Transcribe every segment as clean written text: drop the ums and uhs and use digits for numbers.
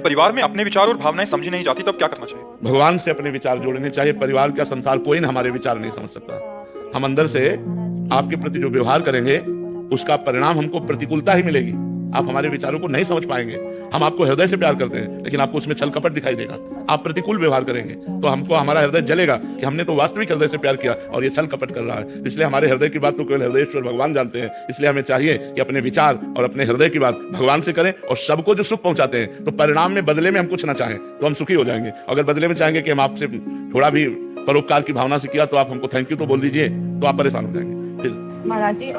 जब परिवार में अपने विचार और भावनाएं समझी नहीं जाती तब क्या करना चाहिए? भगवान से अपने विचार जोड़ने चाहिए। परिवार का संसार कोई न हमारे विचार नहीं समझ सकता। हम अंदर से आपके प्रति जो व्यवहार करेंगे उसका परिणाम हमको प्रतिकूलता ही मिलेगी। आप हमारे विचारों को नहीं समझ पाएंगे। हम आपको हृदय से प्यार करते हैं लेकिन आपको उसमें छल कपट दिखाई देगा। आप प्रतिकूल व्यवहार करेंगे तो हमको हमारा हृदय जलेगा कि हमने तो वास्तविक हृदय से प्यार किया और ये छल कपट कर रहा है। इसलिए हमारे हृदय की बात तो केवल हृदयेश्वर भगवान जानते हैं। इसलिए हमें चाहिए कि अपने विचार और अपने हृदय की बात भगवान से करें और सबको जो सुख पहुंचाते हैं तो परिणाम में बदले में हम कुछ ना चाहें तो हम सुखी हो जाएंगे। अगर बदले में चाहेंगे कि हम आपसे थोड़ा भी परोपकार की भावना से किया तो आप हमको थैंक यू तो बोल दीजिए तो आप परेशान हो जाएंगे। फिर महाराज जी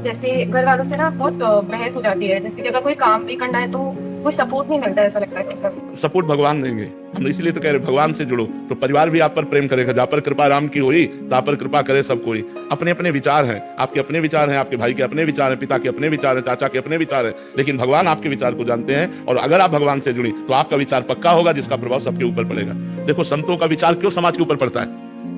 जैसे घर वालों से ना बहुत बहस हो जाती है। जैसे कि अगर कोई काम भी करना है तो कोई सपोर्ट नहीं मिलता है, ऐसा लगता है। सपोर्ट भगवान देंगे। हम इसलिए तो कह रहे भगवान से जुड़ो तो परिवार भी आप पर प्रेम करेगा। जा पर कृपा राम की हुई ता पर कृपा करे सब कोई। अपने अपने विचार हैं, आपके अपने विचार हैं, आपके भाई के अपने विचार हैं, पिता के अपने विचार हैं, चाचा के अपने विचार हैं, लेकिन भगवान आपके विचार को जानते हैं। और अगर आप भगवान से जुड़ी तो आपका विचार पक्का होगा जिसका प्रभाव सबके ऊपर पड़ेगा। देखो संतों का विचार क्यों समाज के ऊपर पड़ता है?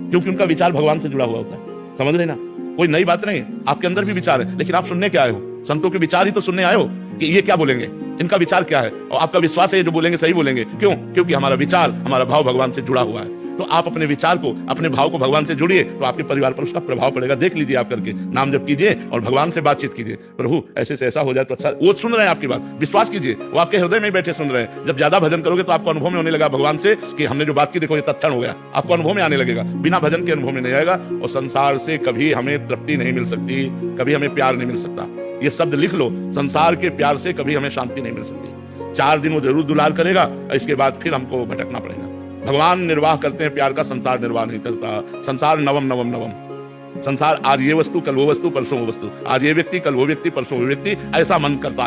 क्योंकि उनका विचार भगवान से जुड़ा हुआ होता है। समझ रहे ना? कोई नई बात नहीं है। आपके अंदर भी विचार है लेकिन आप सुनने क्या आए हो? संतों के विचार ही तो सुनने आए हो कि ये क्या बोलेंगे, इनका विचार क्या है, और आपका विश्वास है ये जो बोलेंगे सही बोलेंगे। क्यों? क्योंकि हमारा विचार, हमारा भाव भगवान से जुड़ा हुआ है। तो आप अपने विचार को, अपने भाव को भगवान से जुड़िए तो आपके परिवार पर उसका प्रभाव पड़ेगा। देख लीजिए आप करके, नाम जप कीजिए और भगवान से बातचीत कीजिए। प्रभु ऐसे से ऐसा हो जाए तो अच्छा। वो सुन रहे हैं आपकी बात, विश्वास कीजिए, वो आपके हृदय में बैठे सुन रहे हैं। जब ज्यादा भजन करोगे तो आपको अनुभव में होने लगा भगवान से कि हमने जो बात की देखो ये तत्क्षण हो गया। आपको अनुभव में आने लगेगा, बिना भजन के अनुभव में नहीं आएगा। और संसार से कभी हमें तृप्ति नहीं मिल सकती, कभी हमें प्यार नहीं मिल सकता। ये शब्द लिख लो, संसार के प्यार से कभी हमें शांति नहीं मिल सकती। 4 दिन वो जरूर दुलार करेगा, इसके बाद फिर हमको भटकना पड़ेगा। भगवान निर्वाह करते हैं प्यार का, संसार निर्वाह नहीं करता। संसार नवम नवम नवम। संसार आज ये वस्तु, कल वो वस्तु, परसों वो वस्तु। आज ये व्यक्ति, कल वो व्यक्ति, परसों वो व्यक्ति। ऐसा मन करता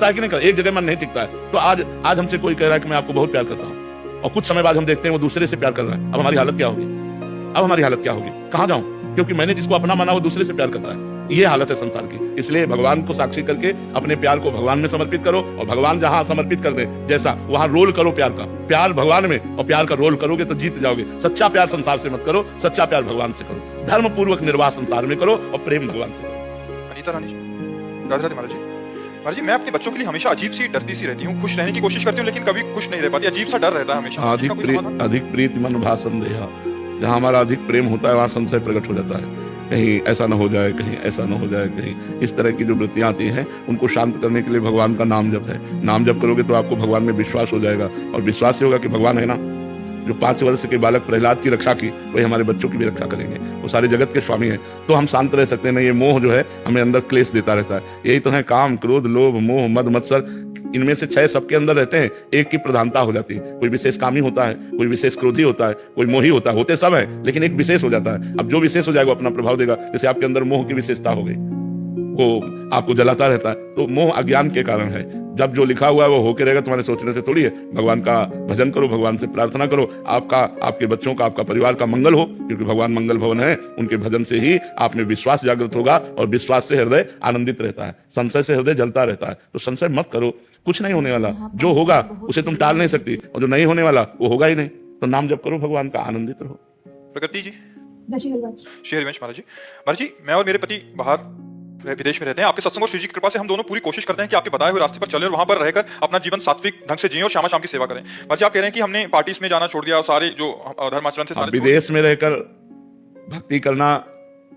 है कि नहीं? एक जगह मन नहीं टिकता है। तो आज हमसे कोई कह रहा है कि मैं आपको बहुत प्यार करता हूँ और कुछ समय बाद हम देखते हैं वो दूसरे से प्यार कर रहा है। अब हमारी हालत क्या होगी? अब हमारी हालत क्या होगी? कहाँ जाऊं? क्योंकि मैंने जिसको अपना माना वो दूसरे से प्यार करता है। ये हालत है संसार की। इसलिए भगवान को साक्षी करके अपने प्यार को भगवान में समर्पित करो और भगवान जहां समर्पित कर दे जैसा, वहां रोल करो प्यार का। प्यार भगवान में और प्यार का रोल करोगे तो जीत जाओगे। सच्चा प्यार संसार से मत करो, सच्चा प्यार भगवान से करो। धर्म पूर्वक निर्वाह संसार में करो और प्रेम भगवान से करो। अनीता रानी जी, राधे राधे। महाराज जी, महाराज जी, मैं अपने बच्चों के लिए हमेशा अजीब सी डरती सी रहती हूँ। खुश रहने की कोशिश करती हूँ लेकिन कभी खुश नहीं रह पाती। अजीब सा डर रहता है हमेशा। अधिक प्रीति मन भा संदेहा। जहाँ हमारा अधिक प्रेम होता है वहां संशय प्रकट हो जाता है। कहीं ऐसा ना हो जाए, कहीं ऐसा ना हो जाए, कहीं इस तरह की जो वृत्तियां आती हैं उनको शांत करने के लिए भगवान का नाम जप है। नाम जप करोगे तो आपको भगवान में विश्वास हो जाएगा और विश्वास से होगा कि भगवान है ना, जो 5 वर्ष के बालक प्रहलाद की रक्षा की वही हमारे बच्चों की भी रक्षा करेंगे। वो सारे जगत के स्वामी हैं तो हम शांत रह सकते हैं। नहीं ये मोह जो है हमें अंदर क्लेश देता रहता है। यही तो है काम, क्रोध, लोभ, मोह, मद, मत्सर। इनमें से 6 सबके अंदर रहते हैं, एक की प्रधानता हो जाती है। कोई विशेष कामी होता है, कोई विशेष क्रोधी होता है, कोई मोही होता है। होते सब है लेकिन एक विशेष हो जाता है। अब जो विशेष हो जाएगा वो अपना प्रभाव देगा। जैसे आपके अंदर मोह की विशेषता हो गई, वो आपको जलाता रहता है, तो मोह अज्ञान के कारण है। जब जो लिखा हुआ है वो होके रहेगा, तुम्हारे सोचने से थोड़ी है। भगवान का भजन करो, भगवान से प्रार्थना करो, आपका, आपके बच्चों का, आपका परिवार का मंगल हो, क्योंकि भगवान मंगल भवन है। उनके भजन से ही आप में विश्वास जागृत होगा और विश्वास से हृदय आनंदित रहता है, संशय से हृदय जलता रहता है। तो संशय मत करो, कुछ नहीं होने वाला। जो होगा उसे तुम टाल नहीं सकती और जो नहीं होने वाला वो होगा ही नहीं। तो नाम जप करो भगवान का, आनंदित रहो। प्रकृति जी, श्री हरिवंश। महाराज जी, महाराज जी, मैं और मेरे पति बाहर विदेश में रहते हैं। आपके सत्संग और श्री जी की कृपा से हम दोनों पूरी कोशिश करते हैं कि आपके बताए हुए रास्ते पर चलें और वहां पर रहकर अपना जीवन सात्विक ढंग से जिएं और शाम शाम की सेवा करें। महाराज जी, आप कह रहे हैं कि हमने पार्टीज में जाना छोड़ दिया और सारे जो धर्माचरण थे सारे। विदेश में रहकर भक्ति करना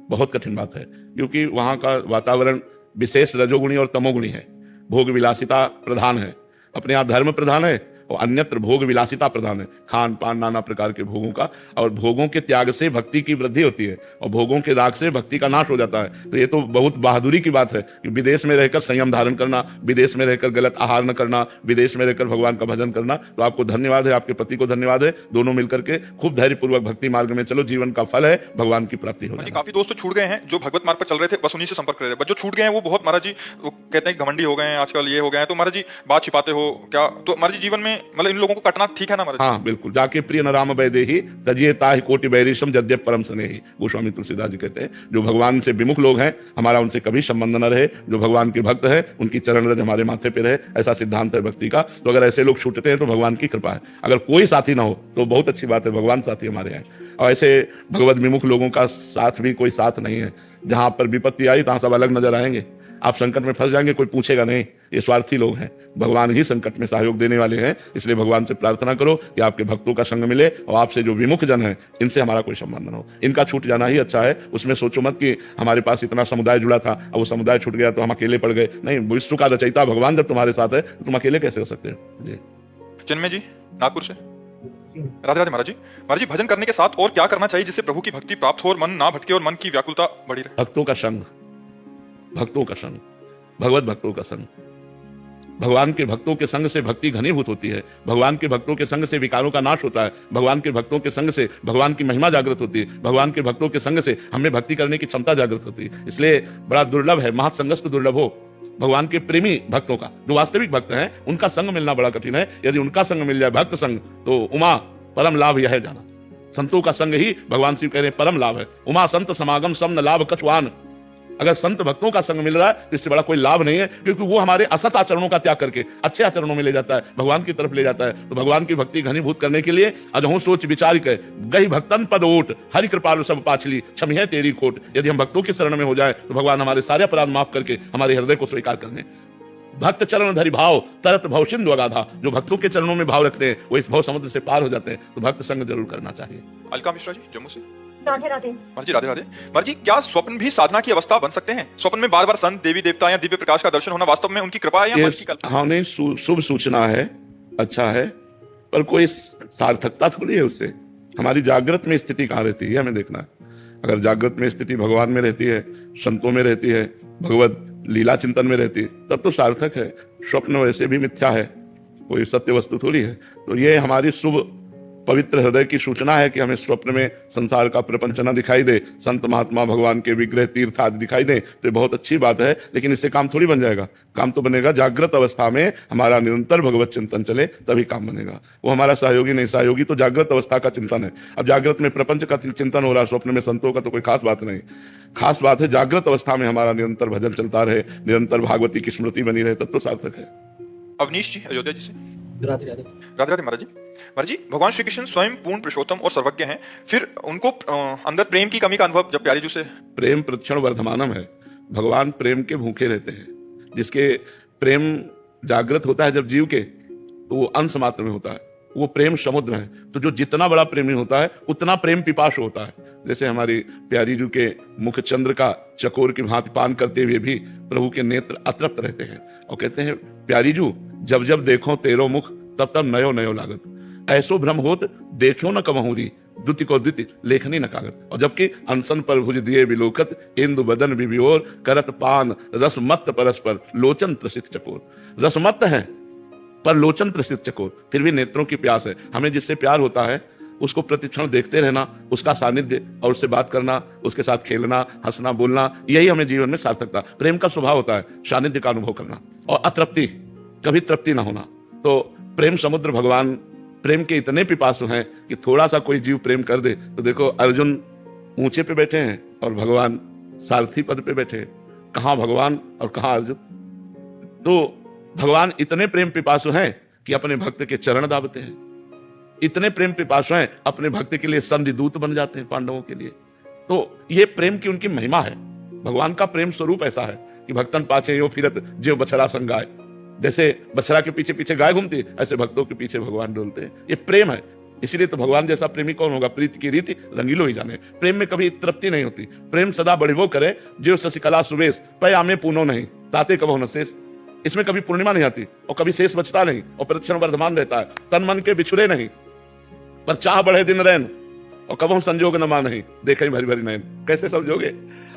बहुत कठिन बात है क्योंकि वहां का वातावरण विशेष रजोगुणी और तमोगुणी है। भोग विलासिता प्रधान है, अपने आप धर्म प्रधान है और अन्यत्र भोग विलासिता प्रधान है। खान पान नाना प्रकार के भोगों का, और भोगों के त्याग से भक्ति की वृद्धि होती है और भोगों के राग से भक्ति का नाश हो जाता है। तो ये तो बहुत बहादुरी की बात है कि विदेश में रहकर संयम धारण करना, विदेश में रहकर गलत आहार न करना, विदेश में रहकर भगवान का भजन करना। तो आपको धन्यवाद है, आपके पति को धन्यवाद है। दोनों मिलकर के खूब धैर्यपूर्वक भक्ति मार्ग में चलो, जीवन का फल है भगवान की प्राप्ति हो। काफी दोस्त छूट गए हैं जो भगवत मार्ग पर चल रहे थे, बस उन्हीं से संपर्क कर रहे थे। जो छूट गए हैं वो बहुत, महाराज जी, वो कहते हैं घमंडी हो गए हैं आजकल, ये हो गए हैं। तो महाराज जी, बात छिपाते हो क्या? तो महाराज जी, जीवन में मतलब इन लोगों को कटना ठीक है ना महाराज? हाँ बिल्कुल। जाके प्रिय न राम वैदेही तजिए ताहि कोटि बैरिशम जद्य परम स्नेही। गोस्वामी तुलसीदास जी कहते हैं जो भगवान से विमुख लोग हैं हमारा उनसे कभी संबंध न रहे। जो भगवान के भक्त है उनकी चरण रज हमारे माथे पे रहे, ऐसा सिद्धांत है भक्ति का। तो अगर ऐसे लोग छूटते हैं तो भगवान की कृपा है। अगर कोई साथी ना हो तो बहुत अच्छी बात है, भगवान साथी हमारे हैं। और ऐसे भगवत विमुख लोगों का साथ भी कोई साथ नहीं है। जहां पर विपत्ति आई तहां सब अलग नजर आएंगे। आप संकट में फंस जाएंगे, कोई पूछेगा नहीं। ये स्वार्थी लोग हैं, भगवान ही संकट में सहयोग देने वाले हैं। इसलिए भगवान से प्रार्थना करो कि आपके भक्तों का संग मिले और आपसे जो विमुख जन है इनसे हमारा कोई संबंध न हो। इनका छूट जाना ही अच्छा है। उसमें सोचो मत कि हमारे पास इतना समुदाय जुड़ा था, अब वो समुदाय छूट गया तो हम अकेले पड़ गए। नहीं, विश्व का रचयिता भगवान जब तुम्हारे साथ है तो तुम अकेले कैसे हो सकते हो। जी चिन्मय जी नागपुर से। राधे राधे महाराज जी। महाराज जी, भजन करने के साथ और क्या करना चाहिए जिससे प्रभु की भक्ति प्राप्त हो और मन ना भटके और मन की व्याकुलता बढ़ी रहे? भक्तों का संग, भक्तों का संग, भगवत भक्तों का संग। भगवान के भक्तों के संग से भक्ति घनीभूत होती है। भगवान के भक्तों के संग से विकारों का नाश होता है। भगवान के भक्तों के संग से भगवान की महिमा जागृत होती है। भगवान के भक्तों के संग से हमें भक्ति करने की क्षमता जागृत होती है। इसलिए बड़ा दुर्लभ है, महत्संगस्त दुर्लभ हो। भगवान के प्रेमी भक्तों का, जो वास्तविक भक्त हैं, उनका संग मिलना बड़ा कठिन है। यदि उनका संग मिल जाए, भक्त संग, तो उमा परम लाभ यह है जाना। संतों का संग ही भगवान शिव कह रहे हैं परम लाभ है। उमा संत समागम सम न लाभ कछुआन। अगर संत भक्तों का संग मिल रहा है तो इससे बड़ा कोई लाभ नहीं है, क्योंकि वो हमारे असत आचरणों का त्याग करके अच्छे आचरणों में ले जाता है, भगवान की तरफ ले जाता है। तो भगवान की भक्ति घनीभूत करने के लिए अजहू सोच विचार के गई भक्तन पद ओट, हरि कृपालु सब पाछली क्षमी है तेरी खोट। यदि हम भक्तों के शरण में हो जाए तो भगवान हमारे सारे अपराध माफ करके हमारे हृदय को स्वीकार करने। भक्त चरण धरि भाव तरत भव सिंधु अगाधा। जो भक्तों के चरणों में भाव रखते हैं वो इस भव समुद्र से पार हो जाते हैं। तो भक्त संग जरूर करना चाहिए। अलका मिश्रा जी जम्मू से। राधे राधे। महाराज जी राधे राधे। महाराज जी, क्या स्वप्न भी साधना की अवस्था बन सकते हैं? स्वप्न में बार बार संत, देवी देवता या दिव्य प्रकाश का दर्शन होना वास्तव में उनकी कृपा है या मन की कल्पना? हाँ, नहीं, शुभ सूचना है, अच्छा है, पर कोई सार्थकता थोड़ी है उससे। हमारी जागृत में स्थिति कहाँ रहती है हमें देखना है। अगर जागृत में स्थिति भगवान में रहती है, संतों में रहती है, भगवत लीला चिंतन में रहती है, तब तो सार्थक है। स्वप्न वैसे भी मिथ्या है, कोई सत्य वस्तु थोड़ी है। तो ये हमारी शुभ पवित्र हृदय की सूचना है कि हमें स्वप्न में संसार का प्रपंच न दिखाई दे, संत महात्मा भगवान के विग्रह तीर्थ आदि दिखाई दे, तो ये बहुत अच्छी बात है। लेकिन इससे काम थोड़ी बन जाएगा। काम तो बनेगा जागृत अवस्था में हमारा निरंतर भगवत चिंतन चले, तभी काम बनेगा। वो हमारा सहयोगी नहीं, सहयोगी तो जागृत अवस्था का चिंतन है। अब जागृत में प्रपंच का चिंतन हो रहा है, स्वप्न में संतों का तो कोई खास बात नहीं। खास बात है जागृत अवस्था में हमारा निरंतर भजन चलता रहे, निरंतर भागवती की स्मृति बनी रहे, तब तो सार्थक है। अवनीश जी अयोध्या जी से। राधे राधे। राधे राधे महाराज जी। महाराज जी, भगवान श्री कृष्ण स्वयं पूर्ण पुरुषोत्तम और सर्वज्ञ हैं, फिर उनको अंदर प्रेम की कमी का अनुभव जब प्यारी जी से? प्रेम प्रतिक्षण वर्धमानम है। भगवान प्रेम के भूखे रहते हैं। जिसके प्रेम जागृत होता है जब जीव के, तो वो अंश मात्र में होता है, वो प्रेम समुद्र है। तो जो जितना बड़ा प्रेमी होता है उतना प्रेम पिपासु होता है। जैसे हमारी प्यारी जी के मुख चंद्र का चकोर की भांति पान करते हुए भी प्रभु के नेत्र अतृप्त रहते हैं और कहते हैं, प्यारी जू जब जब देखो तेरो मुख तब तब नयो नयो लागत, ऐसो भ्रम होत देखो न कमहूरी, द्युति को द्युति लेखनी न कागत। और जबकि अनसन पर भुज दिए विलोकत, इंदु बदन विभिओर, करत पान रस मत्त परस्पर, लोचन प्रसिद्ध चकोर। रसमत्त है पर लोचन प्रसिद्ध चकोर, फिर भी नेत्रों की प्यास है। हमें जिससे प्यार होता है उसको प्रतिक्षण देखते रहना, उसका सानिध्य और उससे बात करना, उसके साथ खेलना, हंसना, बोलना, यही हमें जीवन में सार्थकता। प्रेम का स्वभाव होता है सानिध्य का अनुभव करना और अतृप्ति, कभी तृप्ति ना होना। तो प्रेम समुद्र भगवान प्रेम के इतने पिपासु हैं कि थोड़ा सा कोई जीव प्रेम कर दे तो देखो, अर्जुन ऊंचे पे बैठे हैं और भगवान सारथी पद पे बैठे हैं। कहां भगवान और कहां अर्जुन? तो भगवान इतने प्रेम पिपासु हैं कि अपने भक्त के चरण दाबते हैं। इतने प्रेम पिपासु हैं, अपने भक्त के लिए संधि दूत बन जाते हैं पांडवों के लिए। तो ये प्रेम की उनकी महिमा है। भगवान का प्रेम स्वरूप ऐसा है कि भक्तन पाछे यो फिरत ज्यों बछड़ा संग गाय। जैसे बछड़ा के पीछे पीछे गाय घूमती है, ऐसे भक्तों के पीछे भगवान डोलते हैं। ये प्रेम है। इसलिए तो भगवान जैसा प्रेमी कौन होगा? प्रीति की रीति रंगीलो ही जाने। प्रेम में कभी तृप्ति नहीं होती। प्रेम सदा बढ़िवो करे, जो शशिकला सुवेश पय आमे पूनो नहीं, ताते कबो न शेष। इसमें कभी पूर्णिमा नहीं आती और कभी शेष बचता नहीं और प्रतिक्षण वर्धमान रहता है। तन मन के बिछुड़े नहीं, पर चाह बढ़े दिन रैन और कबो संजोग न मान नहीं, देखे भरी भरी नैन। कैसे समझोगे?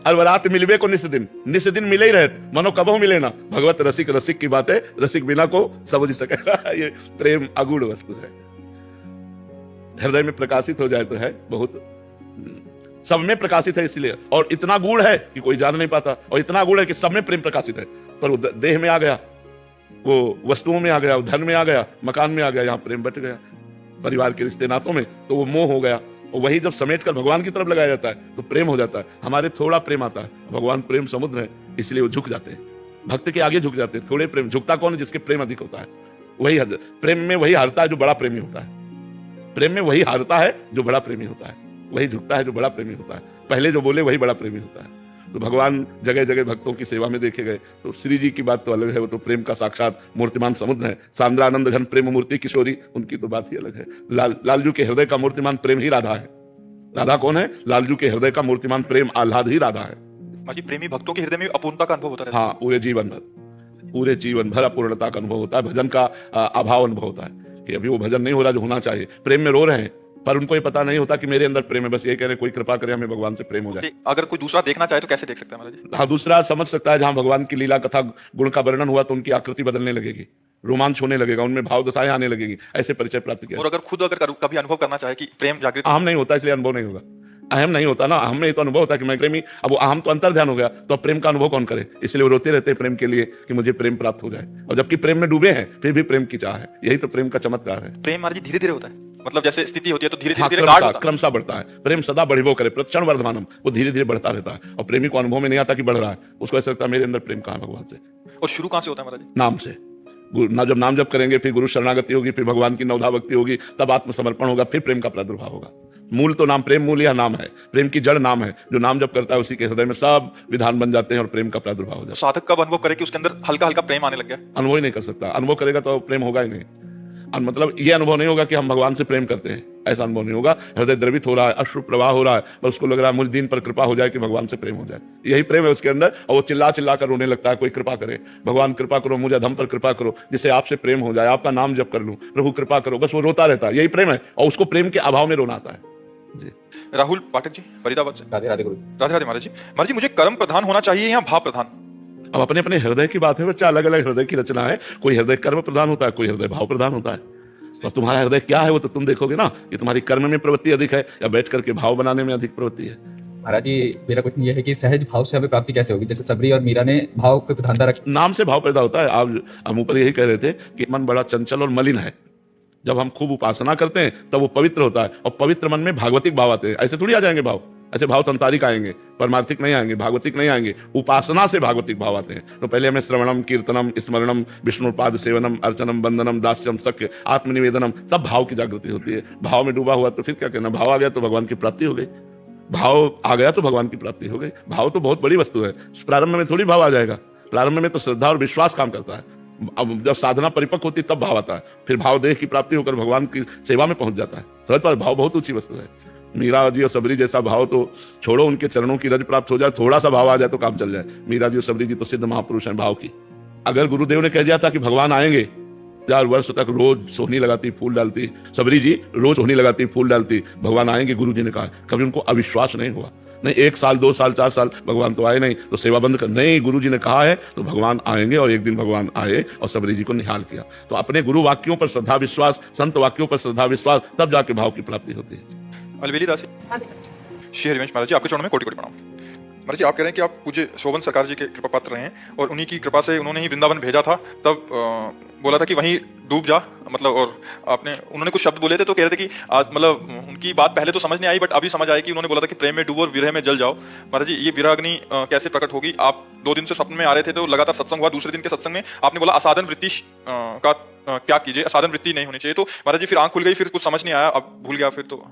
अलवरात मिलवे को निस दिन मिले ही रहत, मनो कबो मिले ना। भगवत रसिक रसिक की बातें रसिक बिना को समझ सके। ये प्रेम अगूढ़ वस्तु है, हृदय में प्रकाशित हो जाए तो है बहुत, सब में प्रकाशित है इसलिए। और इतना गूढ़ है कि कोई जान नहीं पाता, और इतना गूढ़ है कि सब में प्रेम प्रकाशित है, पर वो देह में आ गया, वो वस्तुओं में आ गया, वो धन में आ गया, मकान में आ गया, यहाँ प्रेम बच गया। परिवार के रिश्ते नातों में तो वो मोह हो गया, और वही जब समेट कर भगवान की तरफ लगाया जाता है तो प्रेम हो जाता है। हमारे थोड़ा प्रेम आता है, भगवान प्रेम समुद्र है, इसलिए वो झुक जाते हैं, भक्त के आगे झुक जाते हैं। थोड़े प्रेम, झुकता कौन है? जिसके प्रेम अधिक होता है। वही प्रेम में वही हारता है जो बड़ा प्रेमी होता है। प्रेम में वही हारता है जो बड़ा प्रेमी होता है, वही झुकता है जो बड़ा प्रेमी होता है। पहले जो बोले वही बड़ा प्रेमी होता है। तो भगवान जगह जगह भक्तों की सेवा में देखे गए। तो श्री जी की बात तो अलग है, वो तो प्रेम का साक्षात मूर्तिमान समुद्र है। सांद्रानंद घन प्रेम मूर्ति किशोरी, उनकी तो बात ही अलग है। लालजू के हृदय का मूर्तिमान प्रेम ही राधा है। राधा कौन है? लालजू के हृदय का मूर्तिमान प्रेम आह्लाद ही राधा है। माँ जी, प्रेमी भक्तों के हृदय में अपूर्णता का अनुभव होता रहता है। हाँ, पूरे जीवन भर अपूर्णता का अनुभव होता है, भजन का अभाव अनुभव होता है कि अभी वो भजन नहीं हो रहा जो होना चाहिए। प्रेम में रो रहे हैं पर उनको ये पता नहीं होता कि मेरे अंदर प्रेम है, बस ये कह रहे कोई कृपा करे हमें भगवान से प्रेम हो जाए। अगर कोई दूसरा देखना चाहे तो कैसे देख सकता है महाराज जी? हाँ, दूसरा समझ सकता है, जहां भगवान की लीला कथा गुण का वर्णन हुआ तो उनकी आकृति बदलने लगेगी, रोमांच होने लगेगा, उनमें भाव दशाएं आने लगेगी, ऐसे परिचय प्राप्त किया। और अगर खुद कभी अनुभव करना चाहे कि प्रेम जागृत, अहम नहीं होता इसलिए अनुभव नहीं होगा। अहम नहीं होता ना, अहम में तो अनुभव होता है कि मैं प्रेमी। अब वो अहम तो अंतर ध्यान हो गया, तो अब प्रेम का अनुभव कौन करे? इसलिए वो रोते रहते हैं प्रेम के लिए कि मुझे प्रेम प्राप्त हो जाए, और जबकि प्रेम में डूबे हैं फिर भी प्रेम की चाह है। यही तो प्रेम का चमत्कार है। प्रेम महाराज जी धीरे धीरे होता है, मतलब जैसे स्थिति होती है तो धीरे धीरे क्रमशः बढ़ता है। प्रेम सदा बढ़िबो करे, प्रतिक्षण वर्धमानम, वो धीरे धीरे बढ़ता रहता है। और प्रेमी को अनुभव में नहीं आता कि बढ़ रहा है, उसको ऐसा लगता है मेरे अंदर प्रेम कहाँ है भगवान से। और शुरू कहाँ से होता है महाराज जी? नाम से। जब नाम जप करेंगे, फिर गुरु शरणागति होगी, फिर भगवान की नवधा भक्ति होगी, तब आत्मसमर्पण होगा, फिर प्रेम का प्रादुर्भाव होगा। मूल तो नाम, प्रेम मूल यह नाम है, प्रेम की जड़ नाम है। जो नाम जप करता है उसी के हृदय में सब विधान बन जाते हैं और प्रेम का प्रादुर्भाव हो जाता है। साधक कब अनुभव करे कि उसके अंदर हल्का हल्का प्रेम आने लग गया? अनुभव ही नहीं कर सकता। अनुभव करेगा तो प्रेम होगा ही नहीं। मतलब ये अनुभव नहीं होगा कि हम भगवान से प्रेम करते हैं, ऐसा अनुभव नहीं होगा। हृदय द्रवित हो रहा है, अश्रु प्रवाह हो रहा है, बस उसको लग रहा है मुझ दिन पर कृपा हो जाए कि भगवान से प्रेम हो जाए। यही प्रेम है उसके अंदर, और वो चिल्ला चिल्ला कर रोने लगता है, कोई कृपा करे, भगवान कृपा करो, मुझे अधम पर कृपा करो, जिससे आपसे प्रेम हो जाए, आपका नाम जप कर लूं, प्रभु कृपा करो। बस वो रोता रहता है, यही प्रेम है, और उसको प्रेम के अभाव में रोना आता है जी। राहुल पाठक जी, फरीदाबाद से। राधे राधे गुरु। राधे राधे महाराज जी। महाराज जी, मुझे कर्म प्रधान होना चाहिए या भाव प्रधान? अब अपने अपने हृदय की बात है बच्चा, अलग अलग हृदय की रचना है। कोई हृदय कर्म प्रधान होता है, कोई हृदय भाव प्रधान होता है। और तुम्हारा हृदय क्या है वो तो तुम देखोगे ना, कि तुम्हारी कर्म में प्रवृत्ति अधिक है या बैठ करके भाव बनाने में अधिक प्रवृत्ति है। महाराज जी, मेरा क्वेश्चन ये है कि सहज भाव से हमें प्राप्ति कैसे होगी? जैसे सबरी और मीरा ने भाव पे प्रधानता रख, नाम से भाव पैदा होता है। आप हम ऊपर यही कह रहे थे कि मन बड़ा चंचल और मलिन है। जब हम खूब उपासना करते हैं तब वो पवित्र होता है, और पवित्र मन में भागवतिक भाव आते हैं। ऐसे थोड़ी आ जाएंगे भाव, ऐसे भाव संसारिक आएंगे, परमार्थिक नहीं आएंगे, भागवतिक नहीं आएंगे। उपासना से भागवतिक भाव आते हैं। तो पहले हमें श्रवणम, कीर्तनम, स्मरणम, विष्णुपाद सेवनम, अर्चनम, वंदनम, दास्यम, सख्य, आत्मनिवेदनम, तब भाव की जागृति होती है। भाव में डूबा हुआ तो फिर क्या कहना, भाव आ गया तो भगवान की प्राप्ति हो गई, भाव आ गया तो भगवान की प्राप्ति हो गई। भाव तो बहुत बड़ी वस्तु है, प्रारंभ में थोड़ी भाव आ जाएगा। प्रारंभ में तो श्रद्धा और विश्वास काम करता है। अब जब साधना परिपक्व होती तब भाव आता है, फिर भाव देह की प्राप्ति होकर भगवान की सेवा में पहुंच जाता है। सहज पर भाव बहुत ऊंची वस्तु है। मीरा जी और सबरी जैसा भाव तो छोड़ो, उनके चरणों की रज प्राप्त हो जाए, थोड़ा सा भाव आ जाए तो काम चल जाए। मीरा जी और सबरी जी तो सिद्ध महापुरुष हैं भाव की। अगर गुरुदेव ने कह दिया था कि भगवान आएंगे, 4 वर्ष तक रोज सोहनी लगाती, फूल डालती, सबरी जी रोज सोहनी लगाती, फूल डालती, भगवान आएंगे गुरु जी ने कहा। कभी उनको अविश्वास नहीं हुआ। नहीं 1 साल, 2 साल, 4 साल भगवान तो आए नहीं, तो सेवा बंद कर, नहीं, गुरु जी ने कहा है तो भगवान आएंगे। और एक दिन भगवान आए और सबरी जी को निहाल किया। तो अपने गुरु वाक्यों पर श्रद्धा विश्वास, संत वाक्यों पर श्रद्धा विश्वास, तब जाके भाव की प्राप्ति होती है। अलवेली दासी, श्री हरिवंश महाराज जी, आपके चरणों में कोटि कोटि प्रणाम। महाराज जी, आप कह रहे हैं कि आप पूज्य शोभन सरकार जी के कृपा पात्र रहे हैं, और उन्हीं की कृपा से उन्होंने ही वृंदावन भेजा था। तब बोला था कि वहीं डूब जा, मतलब, और उन्होंने कुछ शब्द बोले थे तो कह रहे थे कि आज, मतलब, उनकी बात पहले तो समझ नहीं आई, बट अभी समझ आई कि उन्होंने बोला था कि प्रेम में डूबो और विरह में जल जाओ। महाराज जी, ये विरहाग्नि कैसे प्रकट होगी? आप 2 दिन से सपने में आ रहे थे तो लगातार सत्संग हुआ। दूसरे दिन के सत्संग में आपने बोला असाधन वृत्ति का क्या कीजिए, असाधन वृत्ति नहीं होनी चाहिए। तो महाराज जी फिर आंख खुल गई, फिर कुछ समझ नहीं आया, अब भूल गया। फिर तो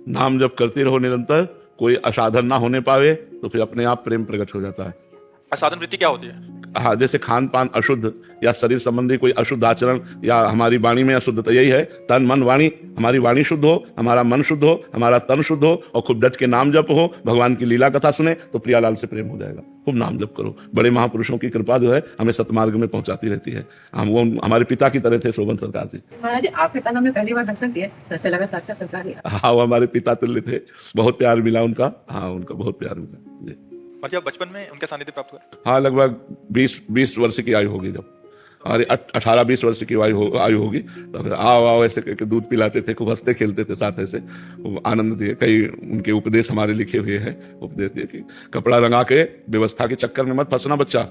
नाम जब करते रहो निरंतर, कोई असाधन ना होने पावे तो फिर अपने आप प्रेम प्रकट हो जाता है। असाधन वृत्ति क्या होती है? हाँ, जैसे खान पान अशुद्ध या शरीर संबंधी कोई अशुद्ध आचरण या हमारी वाणी में अशुद्धता, यही है तन मन वाणी। हमारी वाणी शुद्ध हो, हमारा मन शुद्ध हो, हमारा तन शुद्ध हो, और खूब डट के नाम जप हो, भगवान की लीला कथा सुने, तो प्रियालाल से प्रेम हो जाएगा। खूब नाम जप करो। बड़े महापुरुषों की कृपा जो है हमें सतमार्ग में पहुंचाती रहती है। हम वो हमारे पिता की तरह थे शोभन सरकार जी। महाराज जी, आपके तन हमने पहली बार दर्शन दिए, जैसे लगा साक्षात सरकार ही है। हाँ, वो हमारे पिता तुल्य थे, बहुत प्यार मिला उनका। हाँ, उनका बहुत प्यार मिला जी। महाराज जी, आप बचपन में उनका सानिध्य प्राप्त हुआ? हाँ, लगभग 20 वर्ष की आयु होगी। जब हमारे 18-20 वर्ष की आयु होगी, तो फिर आओ ऐसे करके दूध पिलाते थे, खूब हंसते खेलते थे साथ, ऐसे आनंद दिए। कई उनके उपदेश हमारे लिखे हुए हैं। उपदेश दिए कि कपड़ा रंगा के व्यवस्था के चक्कर में मत फंसना बच्चा,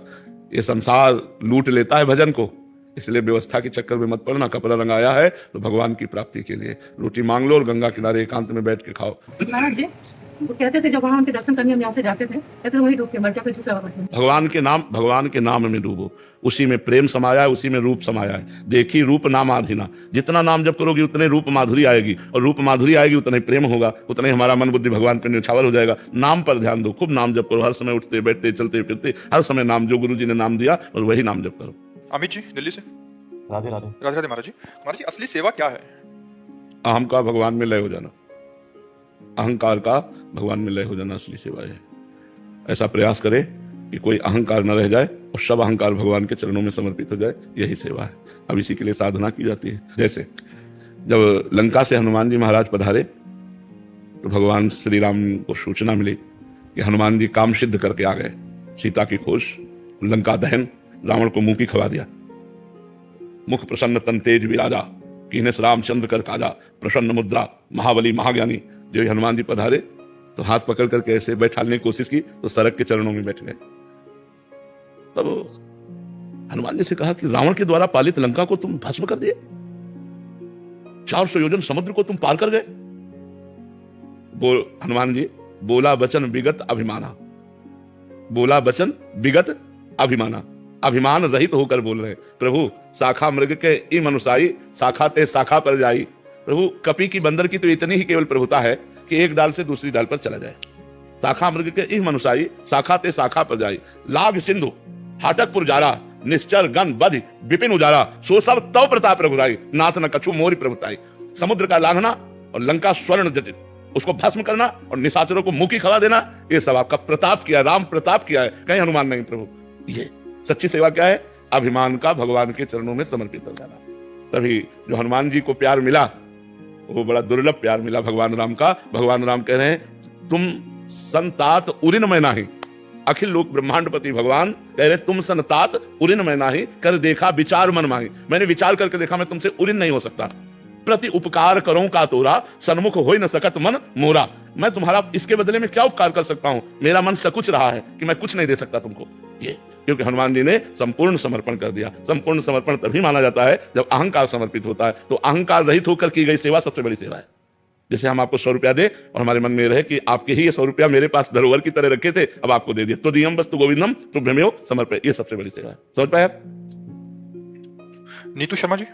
ये संसार लूट लेता है भजन को, इसलिए व्यवस्था के चक्कर में मत पड़ना। कपड़ा रंगाया है तो भगवान की प्राप्ति के लिए। रोटी मांग लो और गंगा किनारे एकांत में बैठ के खाओ। महाराज जी, वो कहते थे जब वहाँ उनके दर्शन करने हम यहाँ से जाते थे, कहते थे वही डूब के मर जा, फिर दूसरा बाबा थे। भगवान के नाम में डूबो, उसी में प्रेम समाया है, उसी में रूप समाया है। देखी रूप नाम आधीना, जितना नाम जप करोगी उतने रूप माधुरी आएगी, और रूप माधुरी आएगी उतना ही प्रेम होगा, उतना ही हमारा मन बुद्धि भगवान पर न्यौछावर हो जाएगा। नाम पर ध्यान दो, खूब नाम जप करो, हर समय उठते बैठते चलते फिरते हर समय नाम, जो गुरु जी ने नाम दिया और वही नाम जप करो। अमित जी दिल्ली से। राधे राधे। राधे राधे महाराज जी। महाराज जी असली सेवा क्या है? अहम का भगवान में लय हो जाना, अहंकार का भगवान में लय हो जाना असली सेवा है। ऐसा प्रयास करे कि कोई अहंकार न रह जाए और सब अहंकार भगवान के चरणों में समर्पित हो जाए, यही सेवा है। अब इसी के लिए साधना की जाती है। जैसे जब लंका से हनुमान जी महाराज पधारे तो भगवान श्री राम को सूचना मिली कि हनुमान जी काम सिद्ध करके आ गए। सीता की खोज, लंका दहन, रावण को मुंह की खवा दिया। मुख प्रसन्न तन तेज विराजा, कीनस रामचंद्र कर काजा, प्रसन्न मुद्रा महाबली महाज्ञानी। जो हनुमान जी पधारे तो हाथ पकड़ करके ऐसे बैठाने की कोशिश की तो सड़क के चरणों में बैठ गए। तब हनुमान जी से कहा कि रावण के द्वारा पालित लंका को तुम भस्म कर दिए, 400 योजन समुद्र को तुम पार कर गए। हनुमान जी बोला वचन विगत अभिमाना, बोला वचन विगत अभिमाना, अभिमान रहित होकर बोल रहे। प्रभु शाखा मृग के ई मनुसाई, शाखा ते शाखा पर जाई। प्रभु कपि की बंदर की तो इतनी ही केवल प्रभुता है कि एक डाल से दूसरी डाल पर चला जाए। शाखा मृग के ई मनुसाई, शाखा ते शाखा पर जाई। लाग सिंधु हाटकपुर जारा, निश्चर गण बधि विपिन उजारा। सो सब तव प्रताप प्रभुताई, नाथ न कछु मोरी प्रभुताई। समुद्र का लांघना और लंका स्वर्ण जटित, उसको भस्म करना और निशाचरों को मुंह की खवा देना, ये सब आपका प्रताप किया, राम प्रताप किया है, कहीं हनुमान नहीं। प्रभु ये सच्ची सेवा क्या है? अभिमान का भगवान के चरणों में समर्पित हो जाना। तभी जो हनुमान जी को प्यार मिला वो बड़ा दुर्लभ प्यार मिला भगवान राम का। भगवान राम कह रहे हैं तुम संतात उरिन में नाही, अखिल लोक ब्रह्मांडपति भगवान कह रहे तुम संतात उरिन में नाही, कर देखा विचार मन माही। मैंने विचार करके देखा मैं तुमसे उरिन नहीं हो सकता। प्रति उपकार करो का तोरा, सन्मुख हो न सकत मन मोरा। मैं तुम्हारा इसके बदले में क्या उपकार कर सकता हूं? मेरा मन सकुच रहा है कि मैं कुछ नहीं दे सकता तुमको। ये क्योंकि हनुमान जी ने संपूर्ण समर्पण कर दिया। संपूर्ण समर्पण तभी माना जाता है जब अहंकार समर्पित होता है। तो अहंकार रहित होकर की गई सेवा सबसे बड़ी सेवा है। जैसे हम आपको 100 रुपया दे और हमारे मन में रहे कि आपके ही ये 100 रुपया मेरे पास धरोहर की तरह रखे थे, अब आपको दे दिया। तो दियम वस्तु गोविंदम तुभ्यमेव समर्पय, ये सबसे बड़ी सेवा है। समझ पाए आप? नीतू शर्मा जी।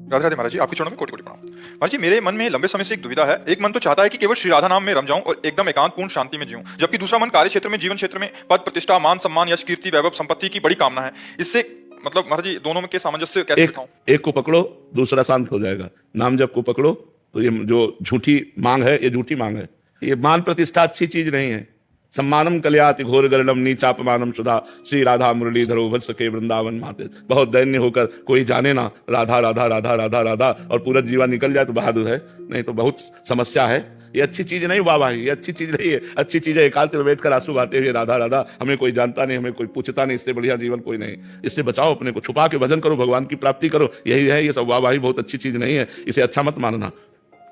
राधे राधे महाराज जी, आपके चरणों में कोटि कोटि प्रणाम। महाराज जी मेरे मन में लंबे समय से एक दुविधा है। एक मन तो चाहता है कि केवल श्री राधा नाम में रम जाऊं और एकदम एकांतपूर्ण शांति में जीऊं, जबकि दूसरा मन कार्य क्षेत्र में, जीवन क्षेत्र में पद प्रतिष्ठा, मान सम्मान, यश कीर्ति, वैभव, संपत्ति की बड़ी कामना है। इससे मतलब महाराज जी दोनों में के सामंजस्य कैसे दिखाऊं? एक को पकड़ो दूसरा शांत हो जाएगा। नाम जप को पकड़ो तो ये जो झूठी मांग है ये झूठी मांग है। ये मान प्रतिष्ठा अच्छी चीज नहीं है। सम्मानम कल्याति घोर गरलम नीचापमानम सुधा, श्री राधा मुरलीधरो वत्स के वृंदावन माते। बहुत दैन्य होकर कोई जाने ना राधा राधा राधा राधा राधा और पूरा जीवन निकल जाए तो बहादुर है, नहीं तो बहुत समस्या है। ये अच्छी चीज नहीं वाह भाई, ये अच्छी चीज नहीं है। अच्छी चीज है एकांत में बैठकर आंसू बहाते हुए राधा राधा, हमें कोई जानता नहीं, हमें कोई पूछता नहीं, इससे बढ़िया जीवन कोई नहीं। इससे बचाओ अपने को, छुपा के भजन करो, भगवान की प्राप्ति करो, यही है। ये सब वाह भाई बहुत अच्छी चीज नहीं है, इसे अच्छा मत मानना।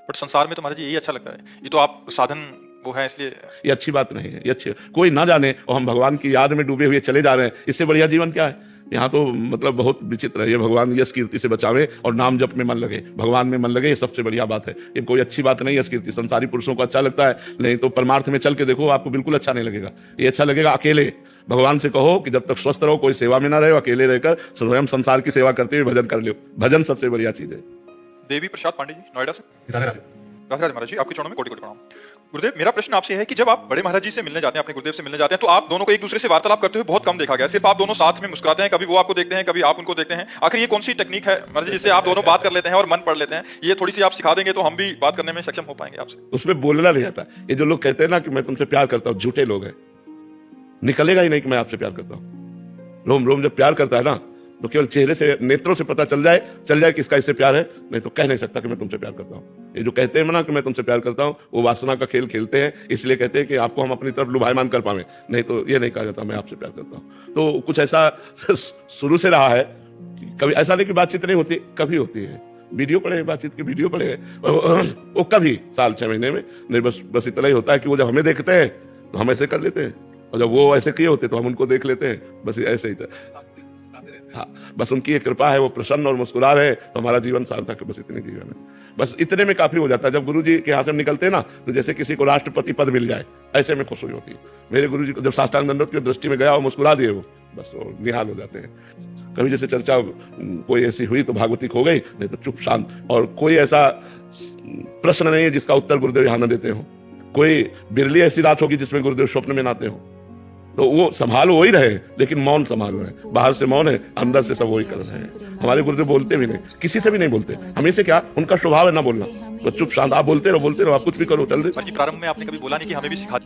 बट संसार में तो महाराज जी यही अच्छा लगता है। ये तो आप साधन वो है, इसलिए ये अच्छी बात नहीं है। ये अच्छी कोई ना जाने और हम भगवान की याद में डूबे हुए चले जा रहे हैं, इससे बढ़िया जीवन क्या है? यहाँ तो मतलब बहुत विचित्र है। ये भगवान यश कीर्ति से बचावे और नाम जप में मन लगे, भगवान में मन लगे, ये सबसे बढ़िया बात है। ये कोई अच्छी बात नहीं। यश कीर्ति संसारी पुरुषों को अच्छा लगता है, नहीं तो परमार्थ में चल के देखो आपको बिल्कुल अच्छा नहीं लगेगा। ये अच्छा लगेगा अकेले। भगवान से कहो कि जब तक स्वस्थ रहो, कोई सेवा में ना रहे, अकेले रहकर स्वयं संसार की सेवा करते हुए भजन कर लो। भजन सबसे बढ़िया चीज है। देवी प्रसाद पांडे जी नोएडा से। राधे राधे। राधे राधे महाराज जी, आपके चरणों में कोटि कोटि प्रणाम। गुरुदेव मेरा प्रश्न आपसे है कि जब आप बड़े महाराज जी से मिलने जाते हैं, अपने गुरुदेव से मिलने जाते हैं, तो आप दोनों को एक दूसरे से वार्तालाप करते हुए बहुत कम देखा गया। सिर्फ आप दोनों साथ में मुस्कुराते हैं, कभी वो आपको देखते हैं, कभी आप उनको देखते हैं। आखिर ये कौन सी टेक्निक है महाराज जी जिससे आप दोनों बात कर लेते हैं और मन पढ़ लेते हैं? ये थोड़ी सी आप सिखा देंगे तो हम भी बात करने में सक्षम हो पाएंगे आपसे। उसमें बोलना नहीं आता। ये जो लोग कहते हैं ना कि मैं तुमसे प्यार करता हूँ, झूठे लोग हैं। निकलेगा ही नहीं कि मैं आपसे प्यार करता हूँ। रोम रोम जब प्यार करता है ना तो केवल चेहरे से, नेत्रों से पता चल जाए कि इसका इससे प्यार है, नहीं तो कह नहीं सकता कि मैं तुमसे प्यार करता हूँ। ये जो कहते हैं ना कि मैं तुमसे प्यार करता हूँ, वो वासना का खेल खेलते हैं, इसलिए कहते हैं कि आपको हम अपनी तरफ लुभायमान कर पावे, नहीं तो ये नहीं कहा जाता मैं आपसे प्यार करता हूँ। तो कुछ ऐसा शुरू से रहा है कि कभी ऐसा नहीं कि बातचीत नहीं होती, कभी होती है। वीडियो पड़े, बातचीत के वीडियो पड़े, वो कभी साल 6 महीने में नहीं। बस इतना ही होता है कि वो जब हमें देखते हैं तो हम ऐसे कर लेते हैं, और जब वो ऐसे किए होते तो हम उनको देख लेते हैं। बस ऐसे ही हाँ, बस उनकी एक कृपा है, वो प्रसन्न और मुस्कुरा रहे तो हमारा जीवन सार्थक है। बस इतनी जीवन है, बस इतने में काफी हो जाता है। जब गुरु जी के यहाँ से हम निकलते हैं ना, तो जैसे किसी को राष्ट्रपति पद मिल जाए, ऐसे में खुशी होती है। मेरे गुरु जी को जब साष्टांग दंडवत की दृष्टि में गया और मुस्कुरा दिए वो, बस वो निहाल हो जाते हैं। कभी जैसे चर्चा कोई ऐसी हुई तो भागवतिक हो गई, नहीं तो चुप शांत, और कोई ऐसा प्रश्न नहीं है जिसका उत्तर गुरुदेव यहाँ न देते हो। कोई बिरली ऐसी रात होगी जिसमें गुरुदेव स्वप्न में न आते हो। तो वो संभालो वही रहे, लेकिन मौन संभाल रहे हैं। बाहर से मौन है, अंदर से सब वही कर रहे हैं। हमारे गुरुदेव बोलते भी नहीं, किसी से भी नहीं बोलते। हमें से क्या, उनका स्वभाव है ना बोलना, तो चुप शांत आप बोलते रहो, आप कुछ भी करो, चल दे। प्रारंभ में आपने कभी बोला नहीं कि हमें भी सिखा